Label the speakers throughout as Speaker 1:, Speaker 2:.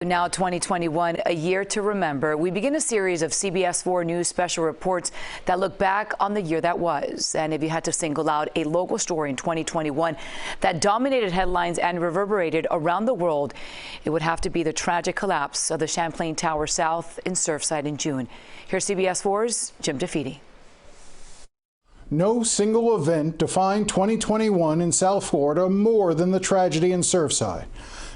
Speaker 1: Now 2021, a year to remember. We begin a series of CBS 4 News special reports that look back on the year that was. And if you had to single out a local story in 2021 that dominated headlines and reverberated around the world, it would have to be the tragic collapse of the Champlain Towers South in Surfside in June. Here's CBS 4's Jim DeFede.
Speaker 2: No single event defined 2021 in South Florida more than the tragedy in Surfside.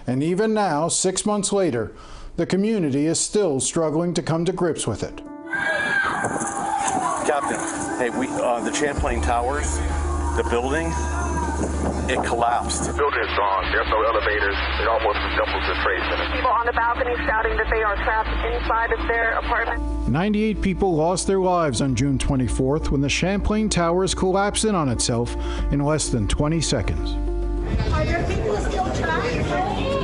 Speaker 2: And even now, 6 months later, the community is still struggling to come to grips with it.
Speaker 3: Captain, hey, the Champlain Towers, the building, it collapsed.
Speaker 4: The building is gone. There's no elevators. It almost resembles a trade center. People on the balcony shouting that they are trapped inside of their apartment.
Speaker 2: 98 people lost their lives on June 24th when the Champlain Towers collapsed in on itself in less than 20 seconds.
Speaker 5: Are there people still trapped?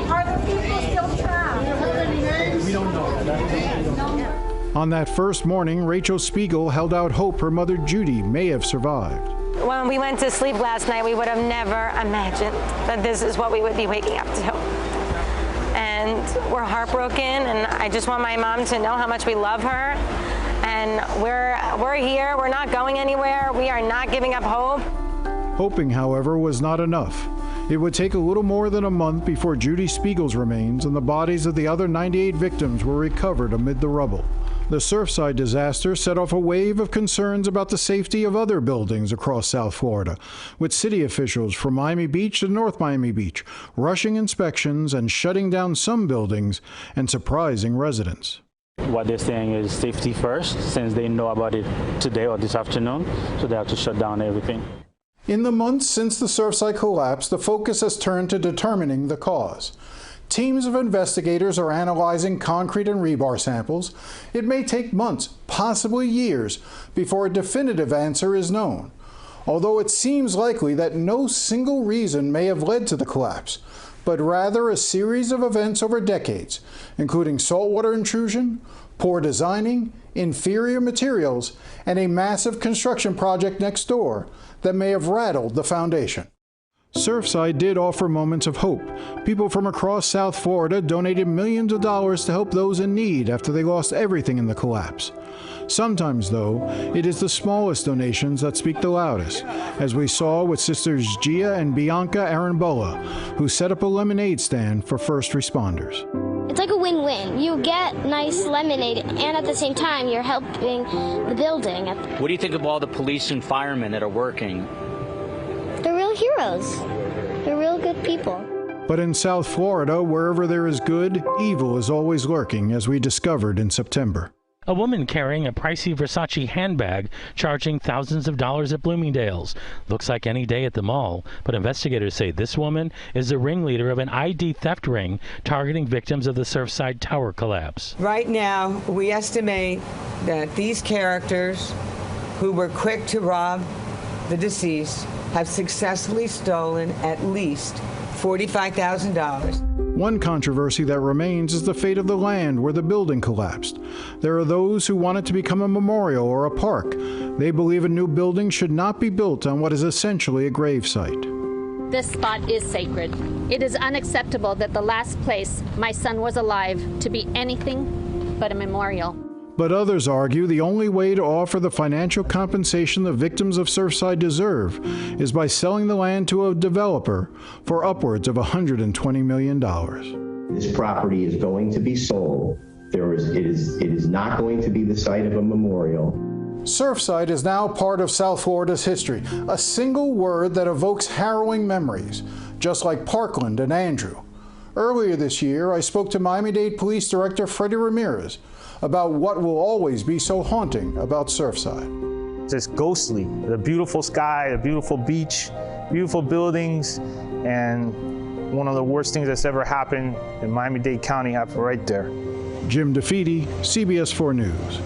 Speaker 5: Are there people still trapped?
Speaker 2: We don't know. On that first morning, Rachel Spiegel held out hope her mother Judy may have survived.
Speaker 6: When we went to sleep last night, we would have never imagined that this is what we would be waking up to. And we're heartbroken, and I just want my mom to know how much we love her. And we're here, we're not going anywhere, we are not giving up hope.
Speaker 2: Hoping, however, was not enough. It would take a little more than a month before Judy Spiegel's remains and the bodies of the other 98 victims were recovered amid the rubble. The Surfside disaster set off a wave of concerns about the safety of other buildings across South Florida, with city officials from Miami Beach to North Miami Beach rushing inspections and shutting down some buildings and surprising residents.
Speaker 7: What they're saying is safety first, since they know about it today or this afternoon, so they have to shut down everything.
Speaker 2: In the months since the Surfside collapse, the focus has turned to determining the cause. Teams of investigators are analyzing concrete and rebar samples. It may take months, possibly years, before a definitive answer is known, although it seems likely that no single reason may have led to the collapse, but rather a series of events over decades, including saltwater intrusion, poor designing, inferior materials, and a massive construction project next door that may have rattled the foundation. Surfside did offer moments of hope. People from across South Florida donated millions of dollars to help those in need after they lost everything in the collapse. Sometimes, though, it is the smallest donations that speak the loudest, as we saw with sisters Gia and Bianca Arambola, who set up a lemonade stand for first responders.
Speaker 8: It's like a win-win. You get nice lemonade, and at the same time, you're helping the building.
Speaker 9: What do you think of all the police and firemen that are working?
Speaker 8: They're real heroes. They're real good people.
Speaker 2: But in South Florida, wherever there is good, evil is always lurking, as we discovered in September.
Speaker 10: A woman carrying a pricey Versace handbag charging thousands of dollars at Bloomingdale's. Looks like any day at the mall, but investigators say this woman is the ringleader of an ID theft ring targeting victims of the Surfside Tower collapse.
Speaker 11: Right now, we estimate that these characters who were quick to rob the deceased have successfully stolen at least $45,000.
Speaker 2: One controversy that remains is the fate of the land where the building collapsed. There are those who want it to become a memorial or a park. They believe a new building should not be built on what is essentially a gravesite.
Speaker 12: This spot is sacred. It is unacceptable that the last place my son was alive to be anything but a memorial.
Speaker 2: But others argue the only way to offer the financial compensation the victims of Surfside deserve is by selling the land to a developer for upwards of $120 million.
Speaker 13: This property is going to be sold. It is not going to be the site of a memorial.
Speaker 2: Surfside is now part of South Florida's history, a single word that evokes harrowing memories, just like Parkland and Andrew. Earlier this year, I spoke to Miami-Dade Police Director Freddie Ramirez about what will always be so haunting about Surfside.
Speaker 14: It's ghostly. The beautiful sky, the beautiful beach, beautiful buildings, and one of the worst things that's ever happened in Miami-Dade County happened right there.
Speaker 2: Jim DeFede, CBS 4 News.